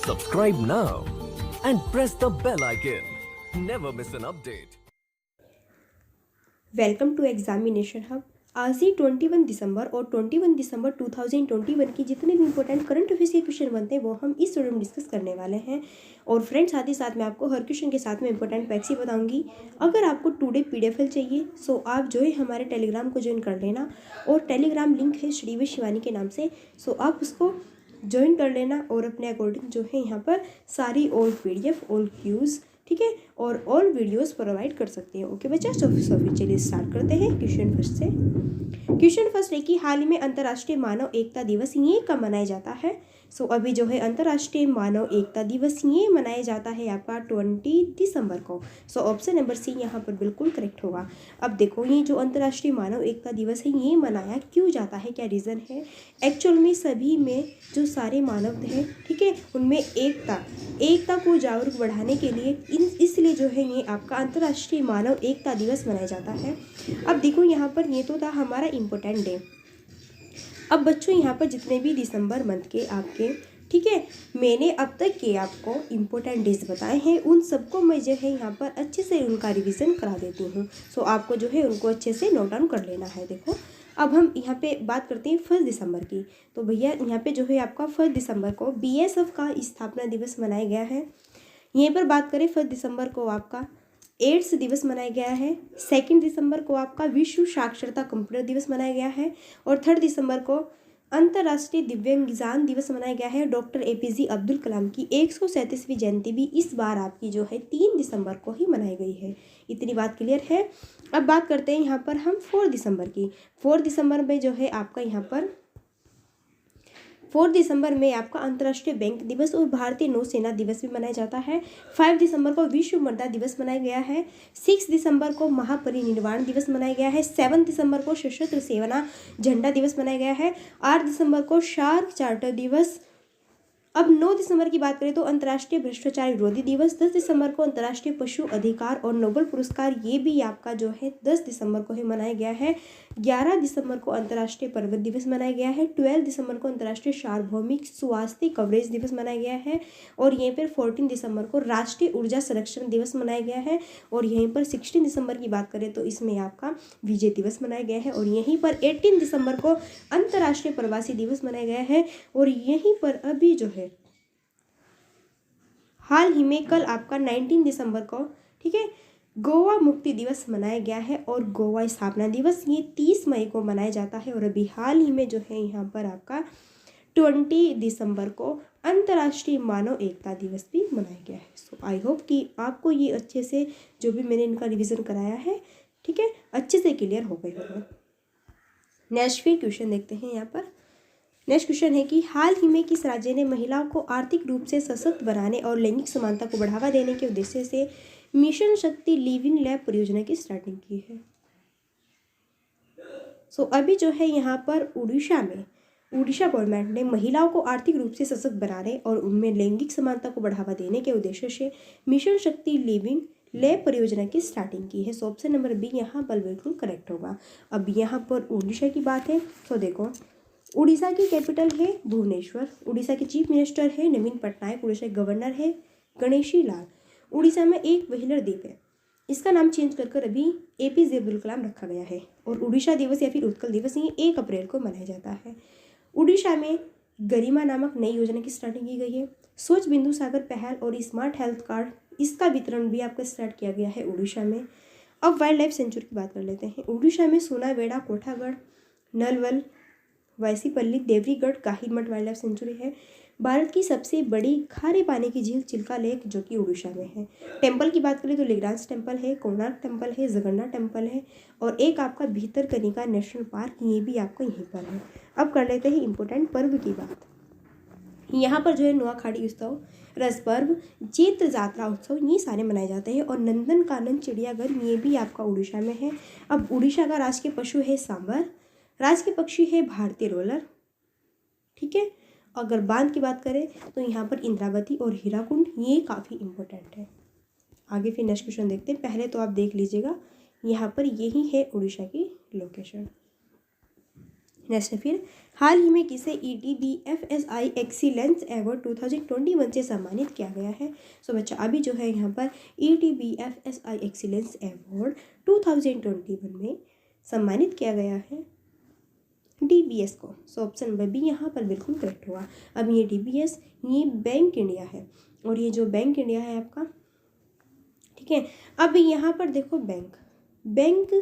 Subscribe now and press the bell icon. Never miss an update. Welcome to examination hub. आज ही 21 दिसंबर और 21 दिसंबर 2021 की जितने भी इंपॉर्टेंट करंट अफेयर्स के क्वेश्चन बनते हैं वो हम इस वीडियो में डिस्कस करने वाले हैं। और फ्रेंड्स, साथ ही साथ मैं आपको हर क्वेश्चन के साथ में इंपॉर्टेंट फैक्ट्स ही बताऊंगी। अगर आपको टुडे पीडीएफ चाहिए सो आप जो है हमारे टेलीग्राम को ज्वाइन कर लेना, और टेलीग्राम लिंक है श्री विद शिवानी के नाम से, सो आप उसको ज्वाइन कर लेना और अपने अकॉर्डिंग जो है यहाँ पर सारी ऑल पीडीएफ, ऑल क्यूज़, ठीक है, और ऑल वीडियोस प्रोवाइड कर सकते हैं। ओके बच्चा, सो फिर चलिए स्टार्ट करते हैं क्वेश्चन फर्स्ट से। क्वेश्चन फर्स्ट है कि हाल ही में अंतर्राष्ट्रीय मानव एकता दिवस ये कब मनाया जाता है। सो अभी जो है अंतर्राष्ट्रीय मानव एकता दिवस ये मनाया जाता है आपका 20 दिसंबर को। सो ऑप्शन नंबर सी यहाँ पर बिल्कुल करेक्ट होगा। अब देखो, ये जो अंतर्राष्ट्रीय मानव एकता दिवस है ये मनाया क्यों जाता है, क्या रीज़न है। एक्चुअल में सभी में जो सारे मानव हैं, ठीक है, उनमें एकता को जागरूक बढ़ाने के लिए इसलिए जो है ये आपका अंतर्राष्ट्रीय मानव एकता दिवस मनाया जाता है। अब देखो यहाँ पर ये तो था हमारा इम्पोर्टेंट डे। अब बच्चों यहाँ पर जितने भी दिसंबर मंथ के आपके, ठीक है, मैंने अब तक के आपको इम्पोर्टेंट डेज बताए हैं उन सबको मैं जो है यहाँ पर अच्छे से उनका रिवीजन करा देती हूँ। सो आपको जो है उनको अच्छे से नोट डाउन कर लेना है। देखो, अब हम यहाँ पे बात करते हैं 1 दिसंबर की। तो भैया यहाँ पे जो है आपका 1 दिसंबर को बीएसएफ का स्थापना दिवस मनाया गया है। यहीं पर बात करें 1 दिसंबर को आपका एड्स दिवस मनाया गया है। 2 दिसंबर को आपका विश्व साक्षरता कंप्यूटर दिवस मनाया गया है। और 3 दिसंबर को अंतर्राष्ट्रीय दिव्यांगजन दिवस मनाया गया है। डॉक्टर एपीजे अब्दुल कलाम की 137वीं जयंती भी इस बार आपकी जो है 3 दिसंबर को ही मनाई गई है। इतनी बात क्लियर है। अब बात करते हैं यहाँ पर हम 4 दिसंबर की। 4 दिसंबर में जो है आपका यहाँ पर 4 दिसंबर में आपका अंतर्राष्ट्रीय बैंक दिवस और भारतीय नौसेना दिवस भी मनाया जाता है। 5 दिसंबर को विश्व मृदा दिवस मनाया गया है। 6 दिसंबर को महापरिनिर्वाण दिवस मनाया गया है। 7 दिसंबर को सशस्त्र सेना झंडा दिवस मनाया गया है। 8 दिसंबर को शार्क चार्टर दिवस। अब 9 दिसंबर की बात करें तो अंतर्राष्ट्रीय भ्रष्टाचार विरोधी दिवस। 10 दिसंबर को अंतर्राष्ट्रीय पशु अधिकार और नोबेल पुरस्कार ये भी आपका जो है 10 दिसंबर को ही मनाया गया है। 11 दिसंबर को अंतर्राष्ट्रीय पर्वत दिवस मनाया गया है। 12 दिसंबर को अंतर्राष्ट्रीय सार्वभौमिक स्वास्थ्य कवरेज दिवस मनाया गया है। और यहीं पर 14 दिसंबर को राष्ट्रीय ऊर्जा संरक्षण दिवस मनाया गया है। और यहीं पर 16 दिसंबर की बात करें तो इसमें आपका विजय दिवस मनाया गया है। और यहीं पर 18 दिसंबर को अंतर्राष्ट्रीय प्रवासी दिवस मनाया गया है। और यहीं पर अभी जो है हाल ही में कल आपका 19 दिसंबर को, ठीक है, गोवा मुक्ति दिवस मनाया गया है। और गोवा स्थापना दिवस ये 30 मई को मनाया जाता है। और अभी हाल ही में जो है यहाँ पर आपका 20 दिसंबर को अंतर्राष्ट्रीय मानव एकता दिवस भी मनाया गया है। सो आई होप कि आपको ये अच्छे से जो भी मैंने इनका रिवीजन कराया है, ठीक है, अच्छे से क्लियर हो गए होंगे। नेक्स्ट फिर क्वेश्चन देखते हैं। यहाँ पर नेक्स्ट क्वेश्चन है कि हाल ही में किस राज्य ने महिलाओं को आर्थिक रूप से सशक्त बनाने और लैंगिक समानता को बढ़ावा देने के उद्देश्य से मिशन शक्ति लिविंग लैब परियोजना की स्टार्टिंग की है। सो अभी जो है यहाँ पर उड़ीसा गवर्नमेंट ने महिलाओं को आर्थिक रूप से सशक्त बनाने और उनमें लैंगिक समानता को बढ़ावा देने के उद्देश्य से मिशन शक्ति लिविंग लैब परियोजना की स्टार्टिंग की है। सो ऑप्शन नंबर बी यहाँ पर बिल्कुल करेक्ट होगा। अब यहाँ पर उड़ीसा की बात है तो देखो, उड़ीसा की कैपिटल है भुवनेश्वर। उड़ीसा के चीफ मिनिस्टर है नवीन पटनायक। उड़ीसा के गवर्नर है गणेशी लाल। उड़ीसा में एक व्हीलर द्वीप है, इसका नाम चेंज कर अभी एपीजे अब्दुल कलाम रखा गया है। और उड़ीसा दिवस या फिर उत्कल दिवस ये 1 अप्रैल को मनाया जाता है। उड़ीसा में गरिमा नामक नई योजना की स्टार्टिंग की गई है। स्वच्छ बिंदु सागर पहल और स्मार्ट हेल्थ कार्ड, इसका वितरण भी आपका स्टार्ट किया गया है उड़ीसा में। अब वाइल्ड लाइफ सेंचुरी की बात कर लेते हैं। उड़ीसा में सोनावेड़ा, कोठागढ़, नलवल, वाईसीपल्ली, देवरीगढ़, काहिरमठ वाइल्ड लाइफ सेंचुरी है। भारत की सबसे बड़ी खारे पानी की झील चिल्का लेक जो कि उड़ीसा में है। टेम्पल की बात करें तो लिग्रांज टेम्पल है, कोणार्क टेम्पल है, जगन्नाथ टेम्पल है। और एक आपका भीतरकनिका नेशनल पार्क ये भी आपका यहीं पर है। अब कर लेते हैं इंपॉर्टेंट पर्व की बात। यहाँ पर जो है नुआखाड़ी उत्सव, रस पर्व, चैत्र यात्रा उत्सव ये सारे मनाए जाते हैं। और नंदन कानन चिड़ियाघर ये भी आपका उड़ीसा में है। अब उड़ीसा का राष्ट्रीय पशु है सांबर, राष्ट्रीय पक्षी है भारतीय रोलर, ठीक है। अगर बांध की बात करें तो यहाँ पर इंद्रावती और हीराकुंड ये काफ़ी इम्पोर्टेंट है। आगे फिर नेक्स्ट क्वेश्चन देखते हैं। पहले तो आप देख लीजिएगा यहाँ पर यही है उड़ीसा की लोकेशन। नेक्स्ट है फिर हाल ही में किसे ETBFSI एक्सीलेंस अवार्ड 2021 से सम्मानित किया गया है। सो बच्चा अभी जो है यहाँ पर ETBFSI एक्सीलेंस अवार्ड 2021 में सम्मानित किया गया है DBS को। सो ऑप्शन नंबर बी यहाँ पर बिल्कुल करेक्ट होगा। अब ये DBS ये बैंक इंडिया है और ये जो बैंक इंडिया है आपका, ठीक है। अब यहाँ पर देखो बैंक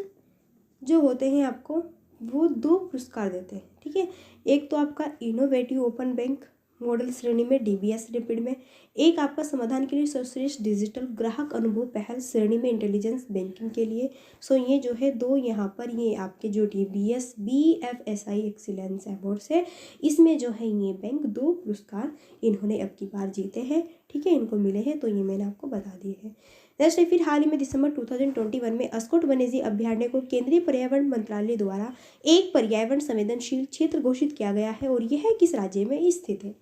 जो होते हैं आपको वो 2 पुरस्कार देते हैं, ठीक है। एक तो आपका इनोवेटिव ओपन बैंक मॉडल श्रेणी में DBS रैपिड में, एक आपका समाधान के लिए सर्वश्रेष्ठ डिजिटल ग्राहक अनुभव पहल श्रेणी में इंटेलिजेंस बैंकिंग के लिए। सो ये जो है 2 यहाँ पर ये आपके जो DBS BFSI एक्सीलेंस अवार्ड्स है, इसमें जो है ये बैंक 2 पुरस्कार इन्होंने अब की बार जीते हैं, ठीक है, इनको मिले हैं। तो ये मैंने आपको बता दिए हैं। नेक्स्ट है फिर हाल ही में दिसंबर 2021 में अस्कोट वन्यजीव अभयारण्य को केंद्रीय पर्यावरण मंत्रालय द्वारा एक पर्यावरण संवेदनशील क्षेत्र घोषित किया गया है और यह किस राज्य में स्थित है।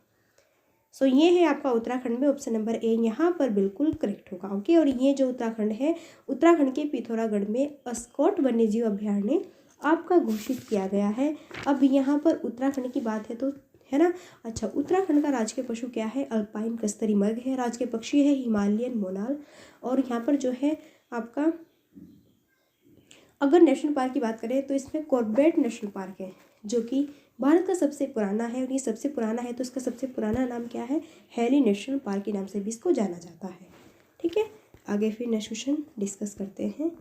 सो ये है आपका उत्तराखंड में, ऑप्शन नंबर ए यहाँ पर बिल्कुल करेक्ट होगा। ओके, और ये जो उत्तराखंड है, उत्तराखंड के पिथौरागढ़ में अस्कोट वन्यजीव अभयारण्य आपका घोषित किया गया है। अब यहाँ पर उत्तराखंड की बात है तो है ना। अच्छा, उत्तराखंड का राजकीय पशु क्या है? अल्पाइन कस्तरी मृग है। राजकीय पक्षी है हिमालयन मोनाल। और यहाँ पर जो है आपका अगर नेशनल पार्क की बात करें तो इसमें कॉर्बेट नेशनल पार्क है जो कि भारत का सबसे पुराना है और ये सबसे पुराना है तो इसका सबसे पुराना नाम क्या है? हैली नेशनल पार्क के नाम से भी इसको जाना जाता है, ठीक है। आगे फिर नेक्स्ट क्वेश्चन डिस्कस करते हैं।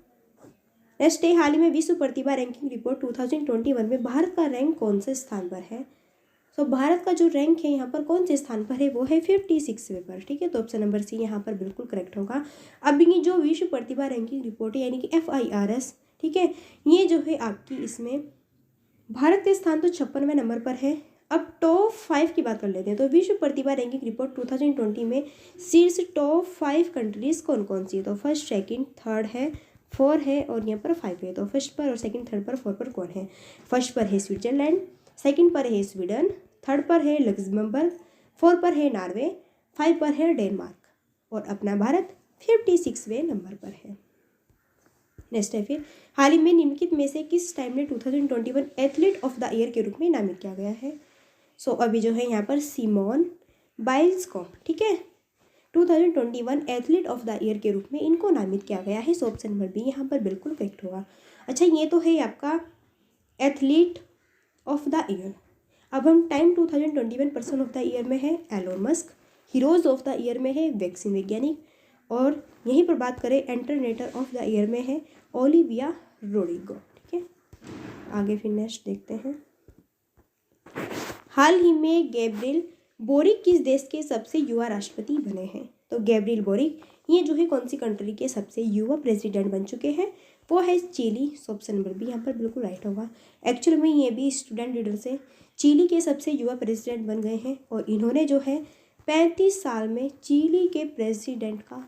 नेक्स्ट है हाल ही में विश्व प्रतिभा रैंकिंग रिपोर्ट 2021 में भारत का रैंक कौन से स्थान पर है? सो भारत का जो रैंक है यहाँ पर कौन से स्थान पर है? वो है 56वें पर, ठीक है। तो ऑप्शन नंबर सी यहाँ पर बिल्कुल करेक्ट होगा। अब ये जो विश्व प्रतिभा रैंकिंग रिपोर्ट है यानी कि FIRS, ठीक है, ये जो है आपकी इसमें भारत का स्थान तो 56वें नंबर पर है। अब टॉप 5 की बात कर लेते हैं। तो विश्व प्रतिभा रैंकिंग रिपोर्ट 2020 में शीर्ष टॉप 5 कंट्रीज कौन कौन सी है? तो फर्स्ट, सेकंड, थर्ड है, 4 है और यहाँ पर 5 है। तो फर्स्ट पर और सेकंड, थर्ड पर, 4 पर कौन है? फर्स्ट पर है स्विट्जरलैंड, सेकंड पर है स्वीडन, थर्ड पर है लग्जमबर्ग, 4 पर है नॉर्वे, 5 पर है डेनमार्क और अपना भारत 56वें नंबर पर है। नेक्स्ट है फिर हाल ही में निम्नलिखित में से किस टाइम ने 2021 एथलीट ऑफ द ईयर के रूप में नामित किया गया है? सो अभी जो है यहाँ पर सिमोन बाइल्स को, ठीक है, 2021 एथलीट ऑफ द ईयर के रूप में इनको नामित किया गया है। सो ऑप्शन नंबर बी यहाँ पर बिल्कुल करेक्ट होगा। अच्छा, ये तो है आपका एथलीट ऑफ द ईयर। अब हम time 2021 person of the year में है Elon Musk, heroes of the year में है वैक्सीन वैज्ञानिक और यहीं पर बात करें इंटरनेटर ऑफ द ईयर में है ओलिविया रोड्रिगो, ठीक है। आगे फिर नेक्स्ट देखते हैं। हाल ही में गैब्रियल बोरिक किस देश के सबसे युवा राष्ट्रपति बने हैं? तो गैब्रियल बोरिक ये जो है कौन सी कंट्री के सबसे युवा प्रेसिडेंट बन चुके हैं? वो है Chile. So option number B यहाँ पर बिल्कुल राइट होगा। एक्चुअल में ये भी स्टूडेंट लीडर से चिली के सबसे युवा प्रेसिडेंट बन गए हैं और इन्होंने जो है 35 साल में चिली के प्रेसिडेंट का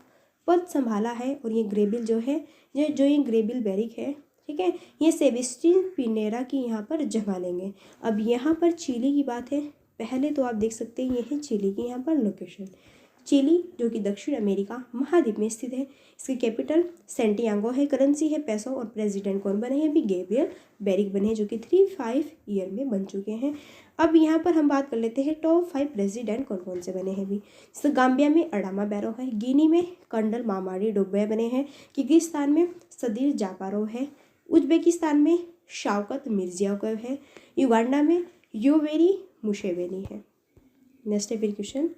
पद संभाला है। और ये ग्रेबिल जो है ये ग्रेबिल बेरिक है, ठीक है, ये सेबेस्टियन पिनेरा की यहाँ पर जगह लेंगे। अब यहाँ पर चिली की बात है, पहले तो आप देख सकते हैं ये है चिली की यहाँ पर लोकेशन। चिली जो कि दक्षिण अमेरिका महाद्वीप में स्थित है। इसकी कैपिटल सेंटियागो है, करेंसी है पेसो और प्रेसिडेंट कौन बने हैं? अभी गैब्रियल बेरिक बने हैं जो कि 35 ईयर में बन चुके हैं। अब यहाँ पर हम बात कर लेते हैं टॉप 5 प्रेसिडेंट कौन कौन से बने हैं अभी। जैसे गाम्बिया में अडामा बैरो है, गिनी में कंडल मामाडी डोबे बने हैं, किर्गिस्तान में सदीर जापारोव है, उज्बेकिस्तान में शौकत मिर्जियोयेव है, युगांडा में योवेरी मुशेवेनी है। नेक्स्ट है फिर क्वेश्चन,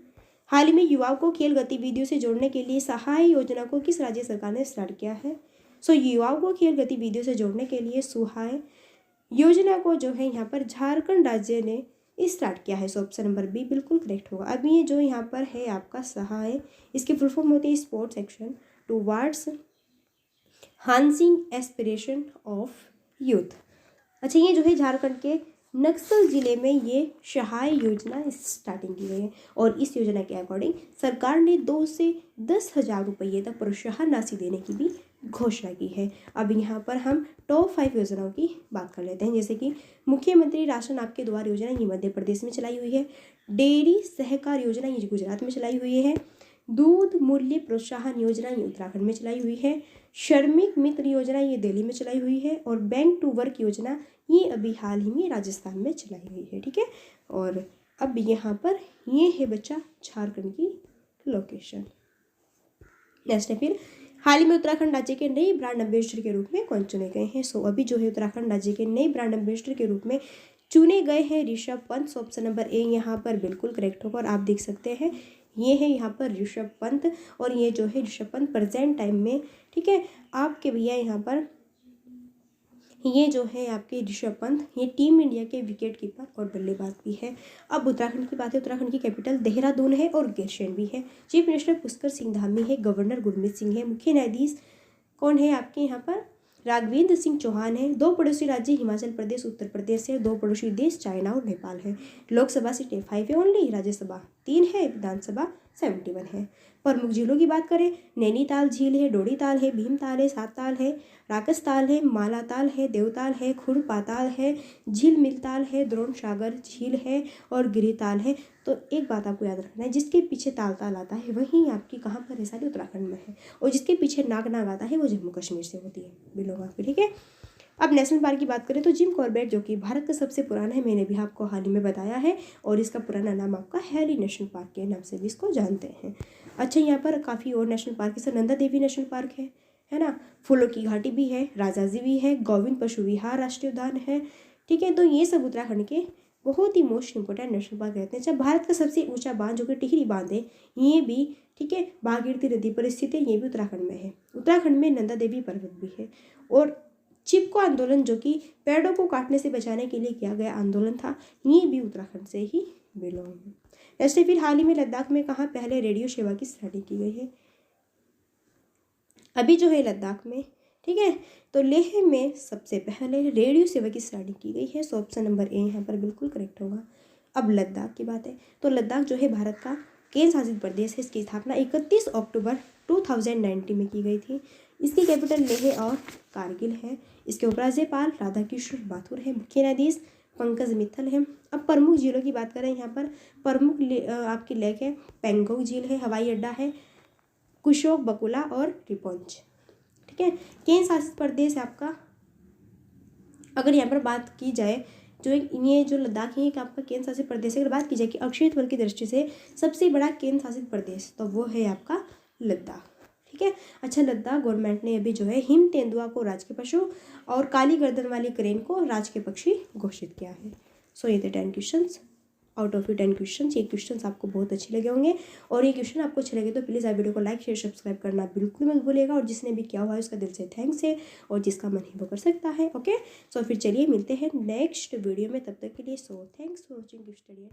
हाल ही में युवाओं को खेल गतिविधियों से जोड़ने के लिए सहाय योजना को किस राज्य सरकार ने स्टार्ट किया है? सो युवाओं को खेल गतिविधियों से जोड़ने के लिए सहाय योजना को जो है यहाँ पर झारखंड राज्य ने स्टार्ट किया है। सो ऑप्शन नंबर बी बिल्कुल करेक्ट होगा। अब ये जो यहाँ पर है आपका सहाय, इसकी फुल फॉर्म होती है sports action towards harnessing aspiration of youth. अच्छा, ये जो है झारखंड के नक्सल जिले में ये सहाय योजना स्टार्टिंग की गई है और इस योजना के अकॉर्डिंग सरकार ने 2 से 10,000 रुपये तक प्रोत्साहन राशि देने की भी घोषणा की है। अब यहाँ पर हम टॉप 5 योजनाओं की बात कर लेते हैं, जैसे कि मुख्यमंत्री राशन आपके द्वार योजना ये मध्य प्रदेश में चलाई हुई है, डेयरी सहकार योजना ये गुजरात में चलाई हुई है, दूध मूल्य प्रोत्साहन योजना ये उत्तराखंड में चलाई हुई है, श्रमिक मित्र योजना ये दिल्ली में चलाई हुई है और बैंक टू वर्क योजना ये अभी हाल ही में राजस्थान में चलाई गई है। ठीक है, और अब यहाँ पर ये है बच्चा झारखंड की लोकेशन। नेक्स्ट है फिर हाल ही में उत्तराखंड राज्य के नए ब्रांड एम्बेसडर के रूप में कौन चुने गए हैं। सो अभी जो है उत्तराखंड राज्य के नए ब्रांड एम्बेसडर के रूप में चुने गए हैं ऋषभ पंत। सो ऑप्शन नंबर ए यहाँ पर बिल्कुल करेक्ट होगा। और आप देख सकते हैं ये है यहाँ पर ऋषभ पंत, और ये जो है ऋषभ पंत प्रेजेंट टाइम में, ठीक है, आपके भैया यहाँ पर ये जो है आपके ऋषभ पंत ये टीम इंडिया के विकेट कीपर और बल्लेबाज भी है। अब उत्तराखंड की बात है, उत्तराखंड की कैपिटल देहरादून है और गिरशेन भी है। चीफ मिनिस्टर पुष्कर सिंह धामी है, गवर्नर गुरमीत सिंह है, मुख्य न्यायाधीश कौन है आपके यहाँ पर राघवेंद्र सिंह चौहान है। 2 पड़ोसी राज्य हिमाचल प्रदेश उत्तर प्रदेश है। 2 पड़ोसी देश चाइना और नेपाल है। लोकसभा सीटें 5 है ओनली, राज्यसभा 3 है, विधानसभा 71 है। प्रमुख झीलों की बात करें, नैनीताल झील है, डोडी ताल है, भीमताल है, सातताल है, राकस ताल है, मालाताल है, देवताल है, खुड़ पाताल है, झील मिलताल है, द्रोण सागर झील है और गिरिताल है। तो एक बात आपको याद रखना है, जिसके पीछे ताल ताल आता है वहीं आपकी कहाँ पर है, सारी उत्तराखंड में है, और जिसके पीछे नाग नाग आता है वो जम्मू कश्मीर से होती है बिलोंग आपकी। ठीक है, अब नेशनल पार्क की बात करें तो जिम कॉर्बेट जो कि भारत का सबसे पुराना है, मैंने भी आपको हाल ही में बताया है, और इसका पुराना नाम आपका हैरी नेशनल पार्क के नाम से भी इसको जानते हैं। अच्छा, यहाँ पर काफ़ी और नेशनल पार्क है, नंदा देवी नेशनल पार्क है ना, फूलों की घाटी भी है, राजाजी भी है, गोविंद पशु विहार राष्ट्रीय उद्यान है। ठीक है, तो ये सब उत्तराखंड के बहुत ही मोस्ट इंपॉर्टेंट नेशनल पार्क रहते हैं। अच्छा, भारत का सबसे ऊंचा बांध जो कि टिहरी बांध है, ये भी, ठीक है, भागीरथी नदी पर स्थित है, ये भी उत्तराखंड में है। उत्तराखंड में नंदा देवी पर्वत भी है। और चिपको आंदोलन जो कि पेड़ों को काटने से बचाने के लिए किया गया आंदोलन था, ये भी उत्तराखंड से ही बिलोंग है। जैसे फिर हाल ही में लद्दाख में कहाँ पहले रेडियो सेवा की स्टार्टिंग की गई है, अभी जो है लद्दाख में, ठीक है, तो लेह में सबसे पहले रेडियो सेवा की स्टार्टिंग की गई है। सो ऑप्शन नंबर ए यहाँ पर बिल्कुल करेक्ट होगा। अब लद्दाख की बात है, तो लद्दाख जो है भारत का केंद्र शासित प्रदेश है। इसकी स्थापना 31 अक्टूबर 2019 में की गई थी। इसकी कैपिटल लेह और कारगिल है। इसके उपराज्यपाल राधाकृष्ण माथुर है, मुख्य न्यायाधीश पंकज मित्तल है। अब प्रमुख झीलों की बात करें, यहाँ पर प्रमुख आपकी लेक है, पेंगोंग झील है, हवाई अड्डा है, कुशोक बकुला और रिपोंच। ठीक है, केंद्र शासित प्रदेश है आपका, अगर यहाँ पर बात की जाए जो ये जो लद्दाख है एक आपका केंद्र शासित प्रदेश है। अगर बात की जाए कि अक्षय बल की दृष्टि से सबसे बड़ा केंद्र शासित प्रदेश, तो वो है आपका लद्दाख। ठीक है, अच्छा, लद्दाख गवर्नमेंट ने अभी जो है हिम तेंदुआ को राज के पशु और काली गर्दन वाली क्रेन को राज के पक्षी घोषित किया है। सो ये थे 10 क्वेश्चन आउट ऑफ 10 क्वेश्चन। ये क्वेश्चन आपको बहुत अच्छे लगे होंगे, और ये क्वेश्चन आपको अच्छे लगे तो प्लीज़ आप वीडियो को लाइक शेयर सब्सक्राइब करना बिल्कुल मत भूलिएगा। और जिसने भी किया हुआ है उसका दिल से थैंक्स है, और जिसका मन है वो कर सकता है। ओके, सो फिर चलिए मिलते हैं नेक्स्ट वीडियो में, तब तक के लिए so thanks for watching gift study.